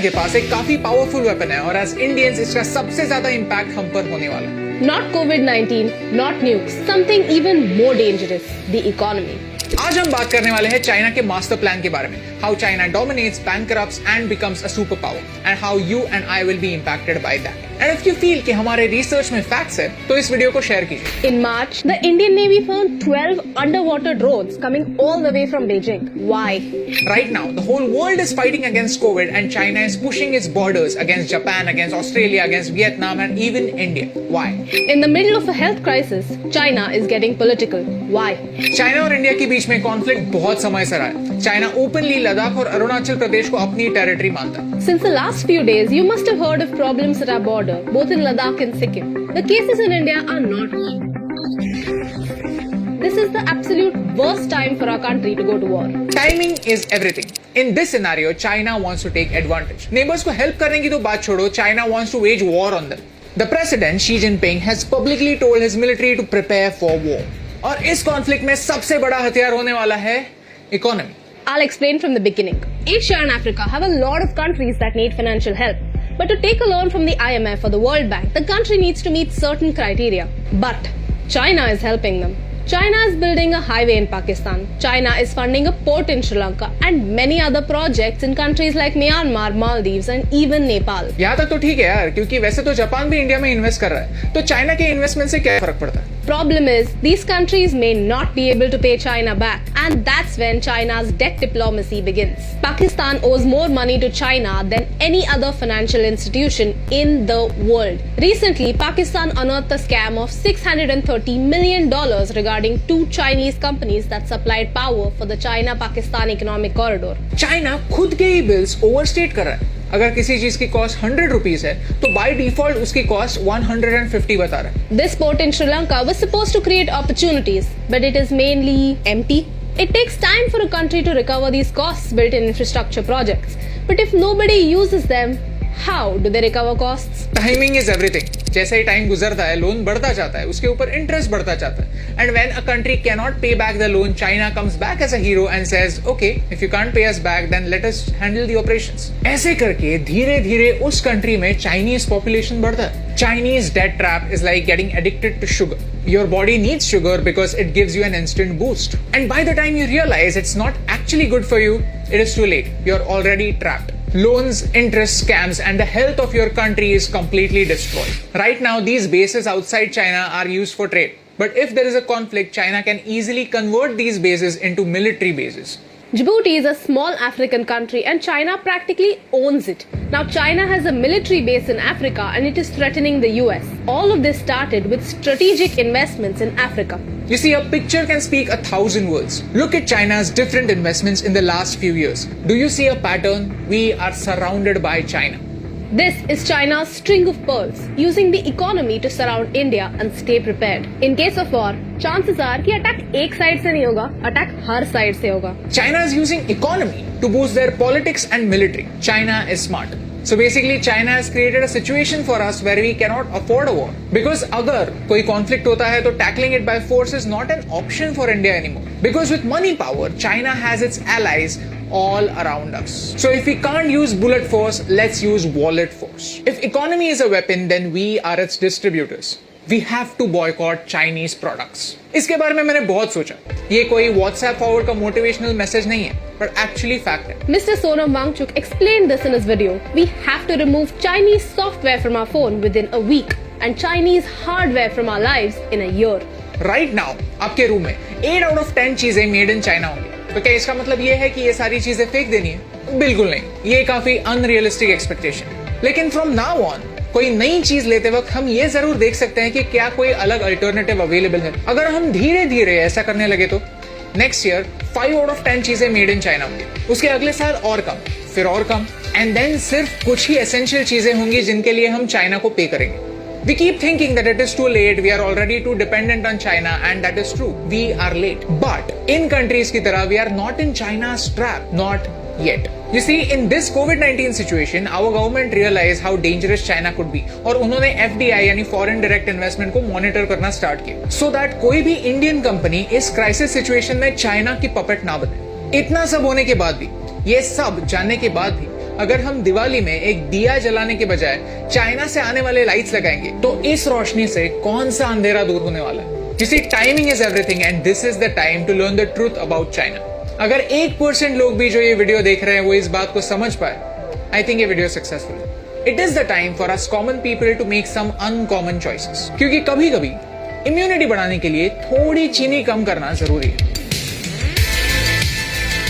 के पास एक काफी पावरफुल वेपन है और एज इंडियंस इसका सबसे ज्यादा इम्पैक्ट हम पर होने वाला है। Not COVID-19, not nukes, something even more dangerous, the economy. आज हम बात करने वाले हैं चाइना के मास्टर प्लान के बारे में, how China dominates, bankrupts and becomes a super power and how you and I will be impacted by that. And if you feel कि हमारे रिसर्च में फैक्ट्स है तो इस वीडियो को शेयर कीजिए। In March, the Indian Navy found 12 underwater drones coming all the way from Beijing. Why? Right now, the whole world is fighting against COVID and China is pushing its borders against Japan, against Australia, against Vietnam and even India. Why? In the middle of a health crisis, China is getting political. Why? China और India के बीच में conflict बहुत समय से रहा है। China openly Ladakh और अरुणाचल प्रदेश को अपनी टेरिटरी मानता है। Since the last few days, you must have heard of problems at our border, both in Ladakh and Sikkim. The cases in India are not. This is the absolute worst time for our country to go to war. Timing is everything. In this scenario, China wants to take advantage. Neighbors को help करने की तो बात छोड़ो, China wants to wage war on them. The president Xi Jinping has publicly told his military to prepare for war. और इस conflict में सबसे बड़ा हथियार होने वाला है economy. I'll explain from the beginning. Asia and Africa have a lot of countries that need financial help. But to take a loan from the IMF or the World Bank, the country needs to meet certain criteria. But China is helping them. China is building a highway in Pakistan. China is funding a port in Sri Lanka and many other projects in countries like Myanmar, Maldives and even Nepal. यहाँ तक तो ठीक है यार, क्योंकि वैसे तो Japan भी इंडिया में इन्वेस्ट कर रहा है, तो चाइना के इन्वेस्टमेंट से क्या फर्क पड़ता है? Problem is, these countries may not be able to pay China back, and that's when China's debt diplomacy begins. Pakistan owes more money to China than any other financial institution in the world. Recently, Pakistan unearthed a scam of $630 million regarding two Chinese companies that supplied power for the China-Pakistan economic corridor. China खुद के ही bills overstate कर रहा है। अगर किसी चीज की cost 100 rupees है तो बाय डिफॉल्ट उसकी कॉस्ट 150 बता रहा है। This port in Sri Lanka was supposed to create opportunities, but it is mainly empty. It takes time for a country to recover these costs built in infrastructure projects. But if nobody uses them, how do they recover costs? Timing is everything. जैसे ही time गुजरता है, loan बढ़ता जाता है, उसके ऊपर interest बढ़ता जाता है. And when a country cannot pay back the loan, China comes back as a hero and says, okay, if you can't pay us back, then let us handle the operations. ऐसे करके धीरे धीरे उस country में Chinese population बढ़ता है. Chinese debt trap is like getting addicted to sugar. Your body needs sugar because it gives you an instant boost. And by the time you realize it's not actually good for you, it is too late. You're already trapped. Loans, interest, scams, and the health of your country is completely destroyed. Right now, these bases outside China are used for trade. But if there is a conflict, China can easily convert these bases into military bases. Djibouti is a small African country and China practically owns it. Now China has a military base in Africa and it is threatening the US. All of this started with strategic investments in Africa. You see, a picture can speak 1,000 words. Look at China's different investments in the last few years. Do you see a pattern? We are surrounded by China. This is China's string of pearls, using the economy to surround India and stay prepared. In case of war, chances are कि attack एक side से नहीं होगा, attack हर side से होगा. China is using economy to boost their politics and military. China is smart. So basically, China has created a situation for us where we cannot afford a war. Because अगर कोई conflict होता है तो tackling it by force is not an option for India anymore. Because with money power, China has its allies all around us. So if we can't use bullet force, let's use wallet force. If economy is a weapon, then we are its distributors. We have to boycott Chinese products. इसके बारे में मैंने बहुत सोचा. ये कोई WhatsApp forward का motivational message नहीं है, but actually fact है. Mr. Sonam Wangchuk explained this in his video. We have to remove Chinese software from our phone within a week and Chinese hardware from our lives in a year. Right now, आपके room में 8 out of 10 चीजें made in China होंगी. तो क्या इसका मतलब ये है कि ये सारी चीजें फेंक देनी है? बिल्कुल नहीं. ये काफी अनरियलिस्टिक एक्सपेक्टेशन है. लेकिन फ्रॉम नाउ ऑन कोई नई चीज लेते वक्त हम ये जरूर देख सकते हैं कि क्या कोई अलग अल्टरनेटिव अवेलेबल है. अगर हम धीरे धीरे ऐसा करने लगे तो नेक्स्ट ईयर 5 out of 10 चीजें मेड इन चाइना होंगी. उसके अगले साल और कम, फिर और कम, एंड देन सिर्फ कुछ ही एसेंशियल चीजें होंगी जिनके लिए हम चाइना को पे करेंगे. We keep thinking that it is too late, we are already too dependent on China, and that is true. We are late. But in countries की तरह, we are not in China's trap. Not yet. You see, in this COVID-19 situation, our government realized how dangerous China could be. और उन्होंने FDI यानी Foreign Direct Investment को monitor करना start किया. So that कोई भी Indian company इस crisis situation में China की puppet ना बने. इतना सब होने के बाद भी, ये सब जानने के बाद भी, अगर हम दिवाली में एक दिया जलाने के बजाय चाइना से आने वाले लाइट्स लगाएंगे तो इस रोशनी से कौन सा अंधेरा दूर होने वाला है। You see, timing is everything and this is the time to learn the truth about China. अगर 1% लोग भी जो ये वीडियो देख रहे हैं वो इस बात को समझ पाए, I think ये वीडियो सक्सेसफुल है। It is the time for us common people to make some uncommon choices. क्योंकि कभी-कभी इम्यूनिटी बढ़ाने के लिए थोड़ी चीनी कम करना जरूरी है।